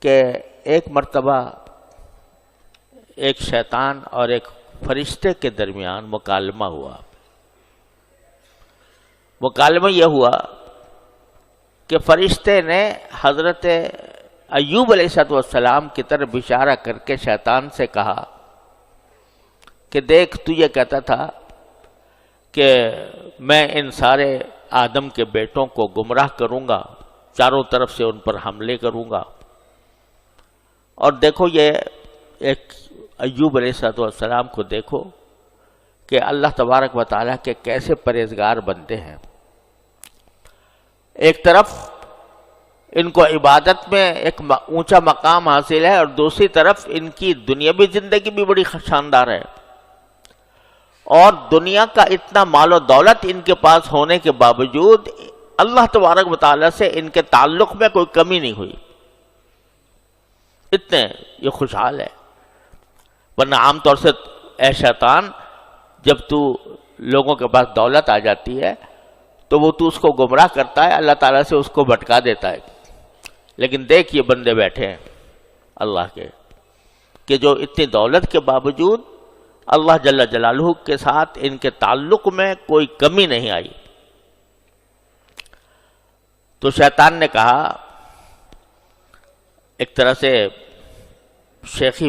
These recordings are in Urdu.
کہ ایک مرتبہ ایک شیطان اور ایک فرشتے کے درمیان مکالمہ ہوا. مکالمہ یہ ہوا کہ فرشتے نے حضرت ایوب علیہ السلام کی طرف اشارہ کر کے شیطان سے کہا کہ دیکھ تو یہ کہتا تھا کہ میں ان سارے آدم کے بیٹوں کو گمراہ کروں گا، چاروں طرف سے ان پر حملے کروں گا، اور دیکھو یہ ایک ایوب علیہ السلام کو دیکھو کہ اللہ تبارک و تعالیٰ کے کیسے پرہیزگار بندے ہیں. ایک طرف ان کو عبادت میں ایک اونچا مقام حاصل ہے، اور دوسری طرف ان کی دنیاوی زندگی بھی بڑی شاندار ہے، اور دنیا کا اتنا مال و دولت ان کے پاس ہونے کے باوجود اللہ تبارک و تعالیٰ سے ان کے تعلق میں کوئی کمی نہیں ہوئی، اتنے یہ خوشحال ہے. ورنہ عام طور سے اے شیطان، جب تو لوگوں کے پاس دولت آ جاتی ہے تو وہ تو اس کو گمراہ کرتا ہے، اللہ تعالیٰ سے اس کو بھٹکا دیتا ہے. لیکن دیکھ یہ بندے بیٹھے ہیں اللہ کے کہ جو اتنی دولت کے باوجود اللہ جل جلالہ کے ساتھ ان کے تعلق میں کوئی کمی نہیں آئی. تو شیطان نے کہا، ایک طرح سے شیخی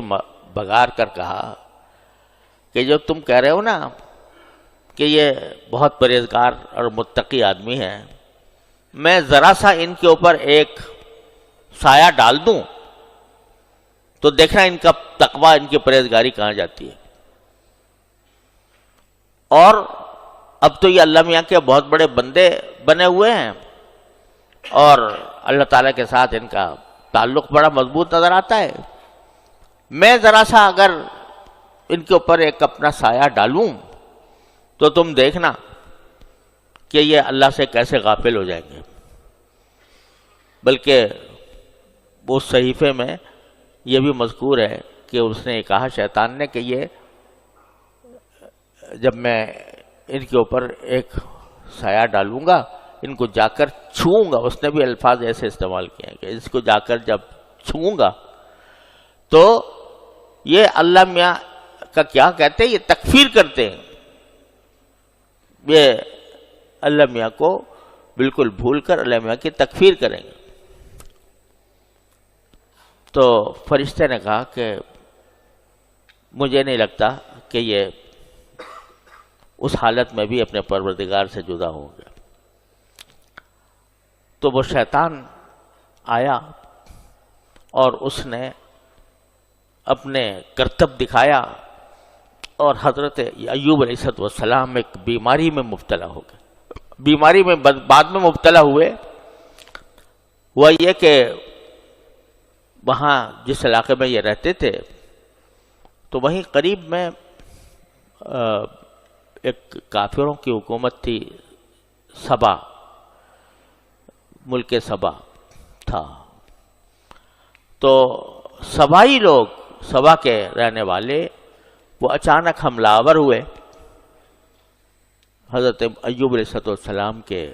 بگار کر کہا کہ جو تم کہہ رہے ہو نا کہ یہ بہت پرہیزگار اور متقی آدمی ہے، میں ذرا سا ان کے اوپر ایک سایہ ڈال دوں تو دیکھنا ان کا تقوی، ان کی پرہیزگاری کہاں جاتی ہے. اور اب تو یہ اللہ میاں کے بہت بڑے بندے بنے ہوئے ہیں، اور اللہ تعالیٰ کے ساتھ ان کا تعلق بڑا مضبوط نظر آتا ہے. میں ذرا سا اگر ان کے اوپر ایک اپنا سایہ ڈالوں تو تم دیکھنا کہ یہ اللہ سے کیسے غافل ہو جائیں گے. بلکہ اس صحیفے میں یہ بھی مذکور ہے کہ اس نے کہا شیطان نے کہ یہ جب میں ان کے اوپر ایک سایہ ڈالوں گا، ان کو جا کر چھوؤں گا، اس نے بھی الفاظ ایسے استعمال کیے ہیں کہ اس کو جا کر جب چھوؤں گا تو یہ اللہ میاں کا کیا کہتے ہیں، یہ تکفیر کرتے ہیں، یہ اللہ میاں کو بالکل بھول کر اللہ میاں کی تکفیر کریں گے. تو فرشتے نے کہا کہ مجھے نہیں لگتا کہ یہ اس حالت میں بھی اپنے پروردگار سے جدا ہوں گے. تو وہ شیطان آیا اور اس نے اپنے کرتب دکھایا، اور حضرت ایوب علیہ السلام ایک بیماری میں مبتلا ہو گئے. بیماری میں بعد میں مبتلا ہوئے وہ یہ کہ وہاں جس علاقے میں یہ رہتے تھے تو وہیں قریب میں ایک کافروں کی حکومت تھی، سبا، ملک سبا تھا. تو سبائی لوگ، سبا کے رہنے والے، وہ اچانک حملہ آور ہوئے حضرت ایوب علیہ السلام کے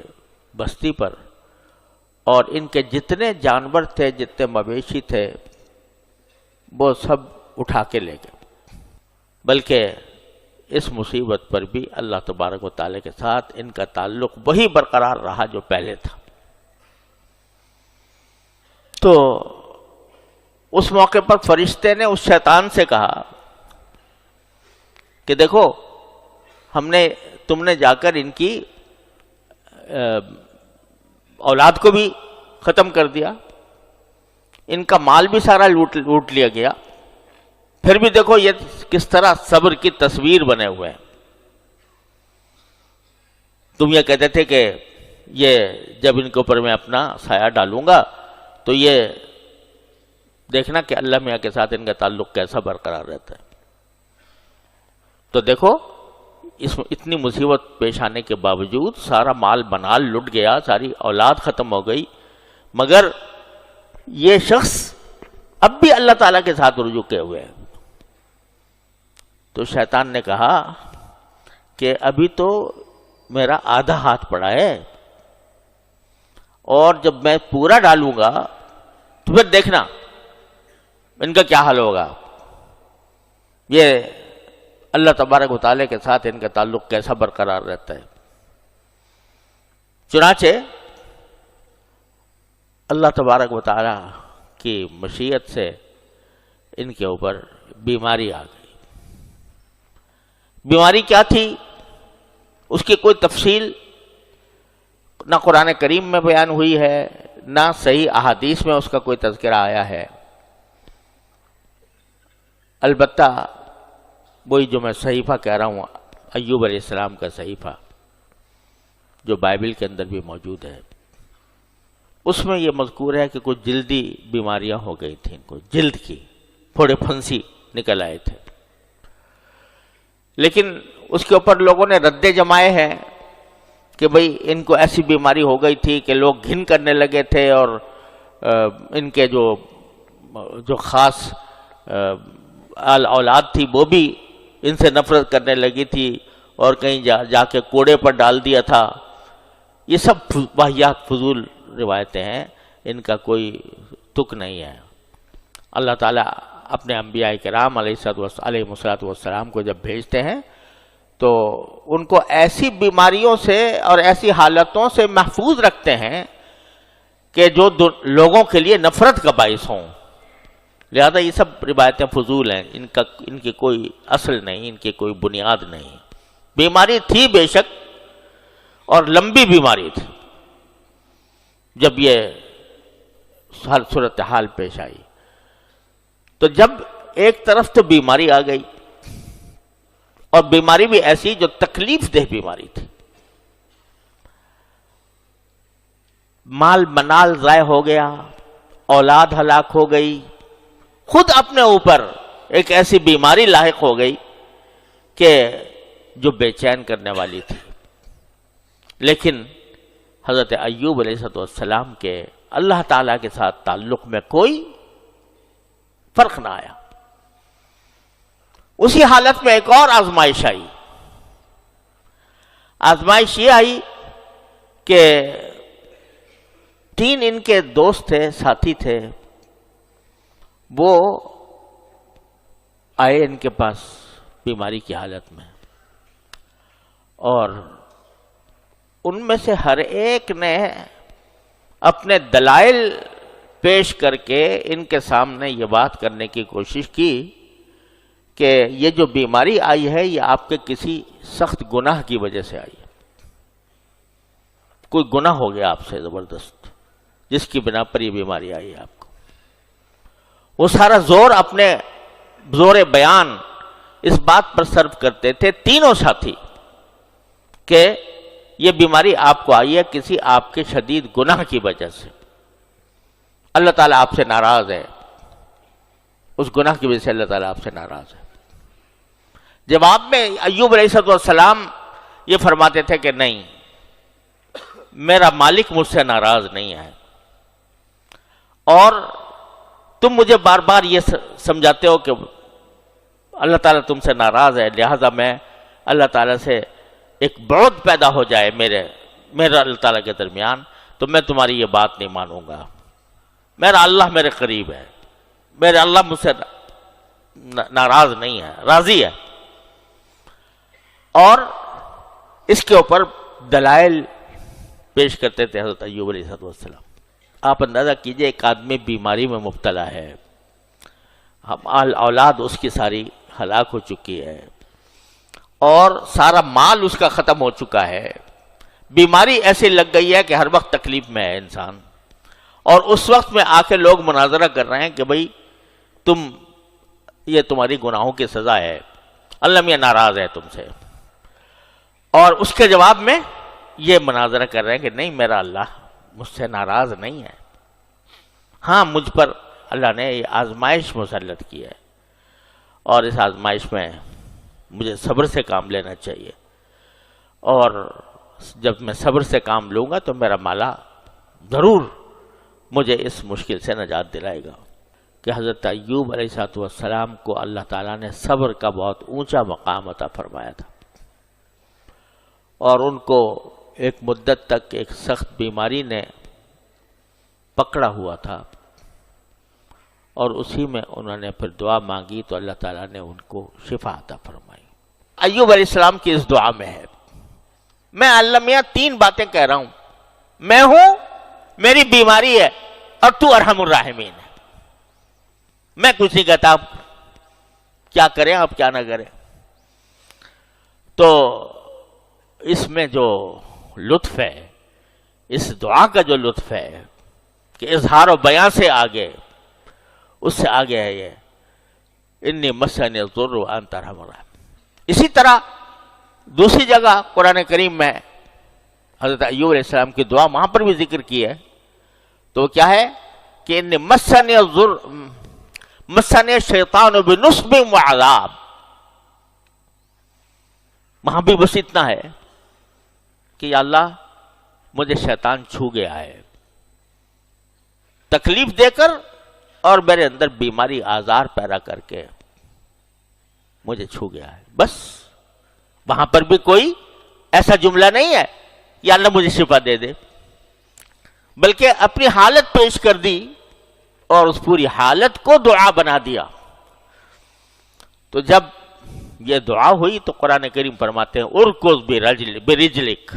بستی پر، اور ان کے جتنے جانور تھے، جتنے مویشی تھے، وہ سب اٹھا کے لے گئے. بلکہ اس مصیبت پر بھی اللہ تبارک و تعالیٰ کے ساتھ ان کا تعلق وہی برقرار رہا جو پہلے تھا. تو اس موقع پر فرشتے نے اس شیطان سے کہا کہ دیکھو تم نے جا کر ان کی اولاد کو بھی ختم کر دیا، ان کا مال بھی سارا لوٹ لیا گیا، پھر بھی دیکھو یہ کس طرح صبر کی تصویر بنے ہوئے ہیں. تم یہ کہتے تھے کہ یہ جب ان کے اوپر میں اپنا سایہ ڈالوں گا تو یہ دیکھنا کہ اللہ میاں کے ساتھ ان کا تعلق کیسا برقرار رہتا ہے. تو دیکھو اتنی مصیبت پیش آنے کے باوجود سارا مال بنال لٹ گیا، ساری اولاد ختم ہو گئی، مگر یہ شخص اب بھی اللہ تعالیٰ کے ساتھ رجوع کیے ہوئے ہیں. تو شیطان نے کہا کہ ابھی تو میرا آدھا ہاتھ پڑا ہے، اور جب میں پورا ڈالوں گا تو پھر دیکھنا ان کا کیا حال ہوگا؟ یہ اللہ تبارک و تعالیٰ کے ساتھ ان کا تعلق کیسا برقرار رہتا ہے؟ چنانچہ اللہ تبارک و تعالیٰ کی مشیت سے ان کے اوپر بیماری آ گئی۔ بیماری کیا تھی؟ اس کی کوئی تفصیل نہ قرآن کریم میں بیان ہوئی ہے، نہ صحیح احادیث میں اس کا کوئی تذکرہ آیا ہے۔ البتہ وہی جو میں صحیفہ کہہ رہا ہوں، ایوب علیہ السلام کا صحیفہ جو بائبل کے اندر بھی موجود ہے، اس میں یہ مذکور ہے کہ کچھ جلدی بیماریاں ہو گئی تھیں، کچھ جلد کی پھوڑے پھنسی نکل آئے تھے، لیکن اس کے اوپر لوگوں نے ردے جمائے ہیں کہ بھئی ان کو ایسی بیماری ہو گئی تھی کہ لوگ گھن کرنے لگے تھے، اور ان کے جو خاص اولاد تھی وہ بھی ان سے نفرت کرنے لگی تھی، اور کہیں جا کے کوڑے پر ڈال دیا تھا۔ یہ سب واہیات فضول روایتیں ہیں، ان کا کوئی تک نہیں ہے۔ اللہ تعالیٰ اپنے انبیاء کرام علیہ السلام کو جب بھیجتے ہیں تو ان کو ایسی بیماریوں سے اور ایسی حالتوں سے محفوظ رکھتے ہیں کہ جو لوگوں کے لیے نفرت کا باعث ہوں۔ لہذا یہ سب روایتیں فضول ہیں، ان کی کوئی اصل نہیں، ان کی کوئی بنیاد نہیں۔ بیماری تھی بے شک، اور لمبی بیماری تھی جب یہ صورتحال پیش آئی۔ تو جب ایک طرف تو بیماری آ گئی، اور بیماری بھی ایسی جو تکلیف دہ بیماری تھی، مال منال ضائع ہو گیا، اولاد ہلاک ہو گئی، خود اپنے اوپر ایک ایسی بیماری لاحق ہو گئی کہ جو بے چین کرنے والی تھی۔ لیکن حضرت ایوب علیہ السلام کے اللہ تعالیٰ کے ساتھ تعلق میں کوئی فرق نہ آیا۔ اسی حالت میں ایک اور آزمائش آئی۔ آزمائش یہ آئی کہ 3 ان کے دوست تھے، ساتھی تھے، وہ آئے ان کے پاس بیماری کی حالت میں، اور ان میں سے ہر ایک نے اپنے دلائل پیش کر کے ان کے سامنے یہ بات کرنے کی کوشش کی کہ یہ جو بیماری آئی ہے یہ آپ کے کسی سخت گناہ کی وجہ سے آئی ہے، کوئی گناہ ہو گیا آپ سے زبردست، جس کی بنا پر یہ بیماری آئی ہے آپ کو۔ وہ سارا زور اپنے زور بیان اس بات پر صرف کرتے تھے، تینوں ساتھی، کہ یہ بیماری آپ کو آئی ہے کسی آپ کے شدید گناہ کی وجہ سے، اللہ تعالیٰ آپ سے ناراض ہے، اس گناہ کی وجہ سے اللہ تعالیٰ آپ سے ناراض ہے۔ جواب میں ایوب علیہ السلام یہ فرماتے تھے کہ نہیں، میرا مالک مجھ سے ناراض نہیں ہے، اور تم مجھے بار بار یہ سمجھاتے ہو کہ اللہ تعالیٰ تم سے ناراض ہے، لہذا میں اللہ تعالیٰ سے ایک بعد پیدا ہو جائے میرا اللہ تعالیٰ کے درمیان، تو میں تمہاری یہ بات نہیں مانوں گا۔ میرا اللہ میرے قریب ہے، میرا اللہ مجھ سے ناراض نہیں ہے، راضی ہے۔ اور اس کے اوپر دلائل پیش کرتے تھے حضرت ایوب علیہ السلام۔ آپ اندازہ کیجئے، ایک آدمی بیماری میں مبتلا ہے، اولاد اس کی ساری ہلاک ہو چکی ہے، اور سارا مال اس کا ختم ہو چکا ہے، بیماری ایسی لگ گئی ہے کہ ہر وقت تکلیف میں ہے انسان، اور اس وقت میں آ کے لوگ مناظرہ کر رہے ہیں کہ بھئی یہ تمہاری گناہوں کی سزا ہے، اللہ میاں ناراض ہے تم سے، اور اس کے جواب میں یہ مناظرہ کر رہے ہیں کہ نہیں، میرا اللہ مجھ سے ناراض نہیں ہے، ہاں مجھ پر اللہ نے یہ آزمائش مسلط کی ہے، اور اس آزمائش میں مجھے صبر سے کام لینا چاہیے، اور جب میں صبر سے کام لوں گا تو میرا مولا ضرور مجھے اس مشکل سے نجات دلائے گا۔ کہ حضرت ایوب علیہ السلام کو اللہ تعالیٰ نے صبر کا بہت اونچا مقام عطا فرمایا تھا، اور ان کو ایک مدت تک ایک سخت بیماری نے پکڑا ہوا تھا، اور اسی میں انہوں نے پھر دعا مانگی تو اللہ تعالیٰ نے ان کو شفا عطا فرمائی۔ ایوب علیہ السلام کی اس دعا میں ہے، میں اللہ میاں 3 باتیں کہہ رہا ہوں، میں ہوں، میری بیماری ہے، اور تو ارحم الراحمین ہے۔ میں کچھ نہیں کہتا آپ کیا کریں آپ کیا نہ کریں۔ تو اس میں جو لطف ہے، اس دعا کا جو لطف ہے کہ اظہار و بیان سے آگے، اس سے آگے ہے یہ انی مسنی الضر وانت ارحم الراحمین۔ اسی طرح دوسری جگہ قرآن کریم میں حضرت ایوب علیہ السلام کی دعا وہاں پر بھی ذکر کی ہے، تو کیا ہے کہ انی مسنی الضر مسنی الشیطان بنصب وعذاب۔ وہاں بھی بس اتنا ہے کہ یا اللہ مجھے شیطان چھو گیا ہے تکلیف دے کر، اور میرے اندر بیماری آزار پیدا کر کے مجھے چھو گیا ہے۔ بس وہاں پر بھی کوئی ایسا جملہ نہیں ہے یا اللہ مجھے شفا دے دے، بلکہ اپنی حالت پیش کر دی اور اس پوری حالت کو دعا بنا دیا۔ تو جب یہ دعا ہوئی تو قرآن کریم فرماتے ہیں ارکض برجلک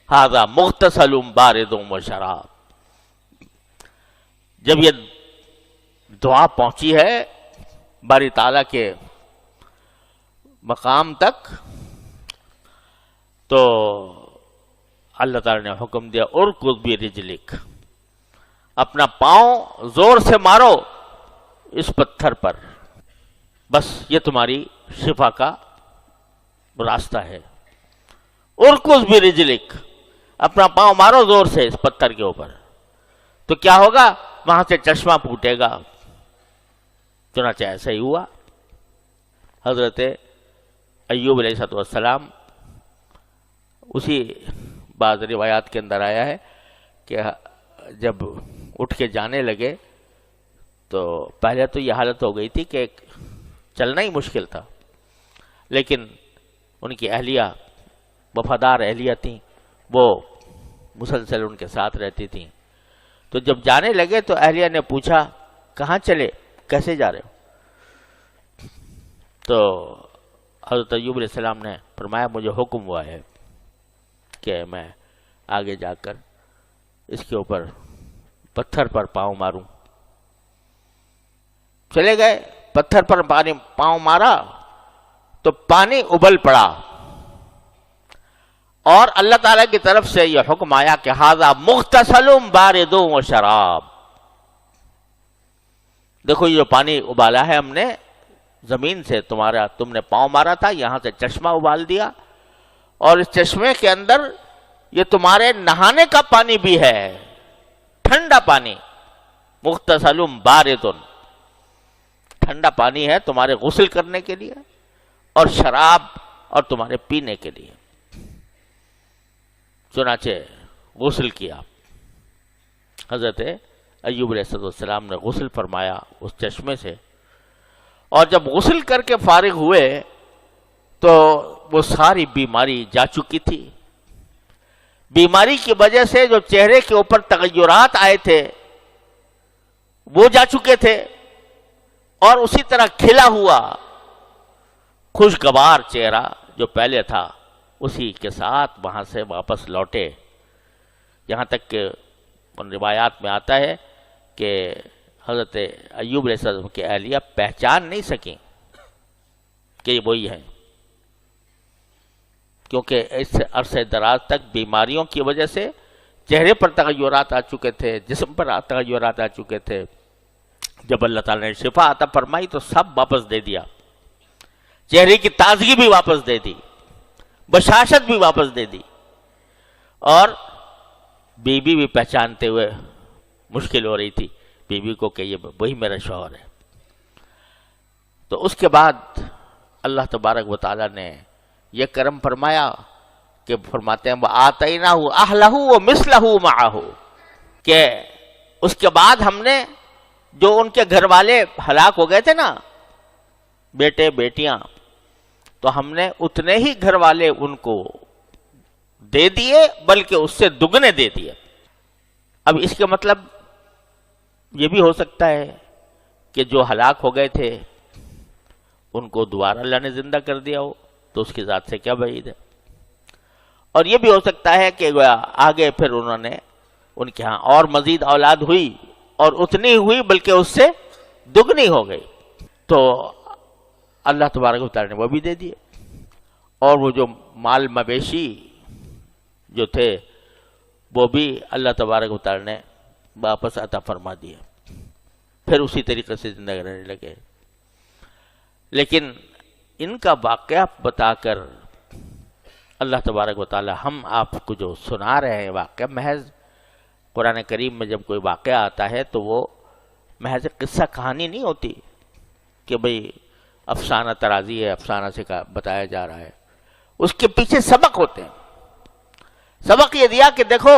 ھذا مغتسل بارد وشراب۔ جب یہ دعا پہنچی ہے باری تعالیٰ کے مقام تک تو اللہ تعالیٰ نے حکم دیا ارکض برجلک، اپنا پاؤں زور سے مارو اس پتھر پر، بس یہ تمہاری شفا کا راستہ ہے۔ ارکض برجلک، اپنا پاؤں مارو زور سے اس پتھر کے اوپر، تو کیا ہوگا؟ وہاں سے چشمہ پھوٹے گا۔ چنانچہ ایسا ہی ہوا۔ حضرت ایوب علیہ السلام، اسی بعض روایات کے اندر آیا ہے کہ جب اٹھ کے جانے لگے تو پہلے تو یہ حالت ہو گئی تھی کہ چلنا ہی مشکل تھا، لیکن ان کی اہلیہ وفادار اہلیہ تھیں، وہ مسلسل ان کے ساتھ رہتی تھیں۔ تو جب جانے لگے تو اہلیہ نے پوچھا کہاں چلے، کیسے جا رہے ہو؟ تو حضرت ایوب علیہ السلام نے فرمایا مجھے حکم ہوا ہے کہ میں آگے جا کر اس کے اوپر پتھر پر پاؤں ماروں۔ چلے گئے، پتھر پر پاؤں مارا تو پانی ابل پڑا، اور اللہ تعالیٰ کی طرف سے یہ حکم آیا کہ ھذا مغتسل بارد وشراب۔ دیکھو یہ جو پانی ابالا ہے ہم نے زمین سے، تم نے پاؤں مارا تھا، یہاں سے چشمہ ابال دیا، اور اس چشمے کے اندر یہ تمہارے نہانے کا پانی بھی ہے، ٹھنڈا پانی، مغتسل بارد، ٹھنڈا پانی ہے تمہارے غسل کرنے کے لیے، اور شراب اور تمہارے پینے کے لیے۔ چنانچہ غسل کیا، حضرت ایوب علیہ السلام نے غسل فرمایا اس چشمے سے، اور جب غسل کر کے فارغ ہوئے تو وہ ساری بیماری جا چکی تھی۔ بیماری کی وجہ سے جو چہرے کے اوپر تغیرات آئے تھے وہ جا چکے تھے، اور اسی طرح کھلا ہوا خوشگوار چہرہ جو پہلے تھا اسی کے ساتھ وہاں سے واپس لوٹے۔ یہاں تک کہ ان روایات میں آتا ہے کہ حضرت ایوب علیہ السلام کی اہلیہ پہچان نہیں سکیں کہ یہ وہی ہیں، کیونکہ اس عرصے دراز تک بیماریوں کی وجہ سے چہرے پر تغیرات آ چکے تھے، جسم پر تغیرات آ چکے تھے۔ جب اللہ تعالیٰ نے شفا عطا فرمائی تو سب واپس دے دیا، چہرے کی تازگی بھی واپس دے دی، بشاشت بھی واپس دے دی، اور بیوی بھی پہچانتے ہوئے مشکل ہو رہی تھی بیوی کو کہ یہ وہی میرا شوہر ہے۔ تو اس کے بعد اللہ تبارک و تعالیٰ نے یہ کرم فرمایا کہ فرماتے ہیں وَآتَيْنَاهُ أَهْلَهُ وَمِثْلَهُ مَعَهُ، کہ اس کے بعد ہم نے جو ان کے گھر والے ہلاک ہو گئے تھے نا، بیٹے بیٹیاں، تو ہم نے اتنے ہی گھر والے ان کو دے دیے، بلکہ اس سے دگنے دے دیے۔ اب اس کے مطلب یہ بھی ہو سکتا ہے کہ جو ہلاک ہو گئے تھے ان کو دوبارہ اللہ نے زندہ کر دیا ہو تو اس کی ذات سے کیا بعید ہے. اور یہ بھی ہو سکتا ہے کہ آگے پھر انہوں نے ان کے ہاں اور مزید اولاد ہوئی اور اتنی ہوئی بلکہ اس سے دگنی ہو گئی تو اللہ تبارک و تعالیٰ نے وہ بھی دے دیے. اور وہ جو مال مویشی جو تھے وہ بھی اللہ تبارک و تعالیٰ نے واپس عطا فرما دیا، پھر اسی طریقے سے زندگی رہنے لگے. لیکن ان کا واقعہ بتا کر اللہ تبارک و تعالیٰ ہم آپ کو جو سنا رہے ہیں واقعہ، محض قرآن کریم میں جب کوئی واقعہ آتا ہے تو وہ محض قصہ کہانی نہیں ہوتی کہ بھئی افسانہ ترازی ہے، افسانہ سے بتایا جا رہا ہے. اس کے پیچھے سبق ہوتے ہیں. سبق یہ دیا کہ دیکھو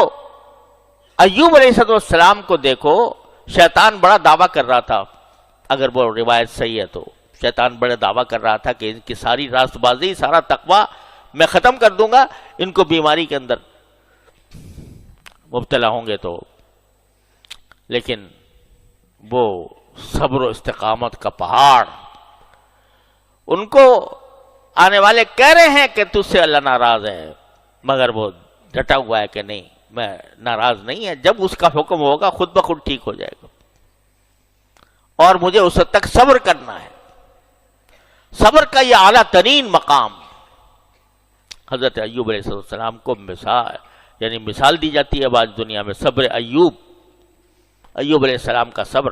ایوب علیہ السلام کو دیکھو، شیطان بڑا دعویٰ کر رہا تھا، اگر وہ روایت صحیح ہے تو شیطان بڑا دعویٰ کر رہا تھا کہ ان کی ساری راست بازی، سارا تقویٰ میں ختم کر دوں گا، ان کو بیماری کے اندر مبتلا ہوں گے تو. لیکن وہ صبر و استقامت کا پہاڑ، ان کو آنے والے کہہ رہے ہیں کہ تجھ سے اللہ ناراض ہے، مگر وہ ڈٹا ہوا ہے کہ نہیں، میں ناراض نہیں ہے، جب اس کا حکم ہوگا خود بخود ٹھیک ہو جائے گا، اور مجھے اس وقت تک صبر کرنا ہے. صبر کا یہ اعلیٰ ترین مقام حضرت ایوب علیہ السلام کو مثال دی جاتی ہے آج دنیا میں. صبر ایوب علیہ السلام کا صبر